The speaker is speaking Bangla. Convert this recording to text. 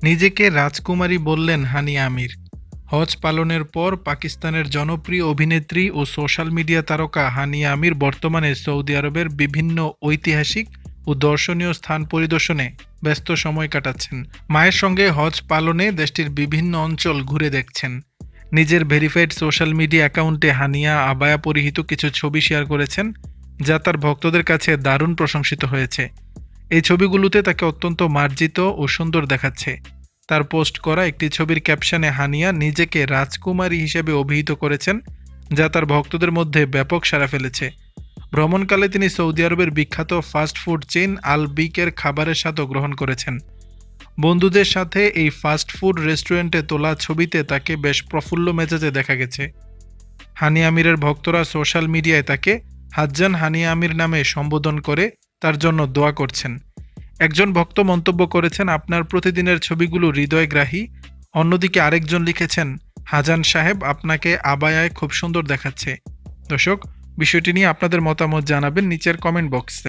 নিজেকে রাজকুমারী বললেন হানিয়া আমির। হজ পালনের পর পাকিস্তানের জনপ্রিয় অভিনেত্রী ও সোশ্যাল মিডিয়া তারকা হানিয়া আমির বর্তমানে সৌদি আরবের বিভিন্ন ঐতিহাসিক ও দর্শনীয় স্থান পরিদর্শনে ব্যস্ত সময় কাটাচ্ছেন। মায়ের সঙ্গে হজ পালনে দেশটির বিভিন্ন অঞ্চল ঘুরে দেখছেন। নিজের ভেরিফাইড সোশ্যাল মিডিয়া অ্যাকাউন্টে হানিয়া আবায়া পরিহিত কিছু ছবি শেয়ার করেছেন, যা তার ভক্তদের কাছে দারুণ প্রশংসিত হয়েছে। এই ছবিগুলোতে তাকে অত্যন্ত মার্জিত ও সুন্দর দেখাচ্ছে। তার পোস্ট করা একটি ছবির ক্যাপশনে হানিয়া নিজেকে রাজকুমারী হিসেবে অভিহিত করেছেন, যা তার ভক্তদের মধ্যে ব্যাপক সাড়া ফেলেছে। ভ্রমণকালে তিনি সৌদি আরবের বিখ্যাত ফাস্ট ফুড চেইন আল বিকের খাবারের স্বাদও গ্রহণ করেছেন। বন্ধুদের সাথে এই ফাস্ট ফুড রেস্টুরেন্টে তোলা ছবিতে তাকে বেশ প্রফুল্ল মেজাজে দেখা গেছে। হানিয়া আমিরের ভক্তরা সোশ্যাল মিডিয়ায় তাকে হাজ্জান হানিয়া আমির নামে সম্বোধন করে তার জন্য দোয়া করছেন। একজন ভক্ত মন্তব্য করেছেন, আপনার প্রতিদিনের ছবিগুলো হৃদয়গ্রাহী। অন্যদিকে আরেকজন লিখেছেন, হাজান সাহেব, আপনাকে আবায়ায় খুব সুন্দর দেখাচ্ছে। দর্শক, বিষয়টি নিয়ে আপনাদের মতামত জানাবেন নিচের কমেন্ট বক্সে।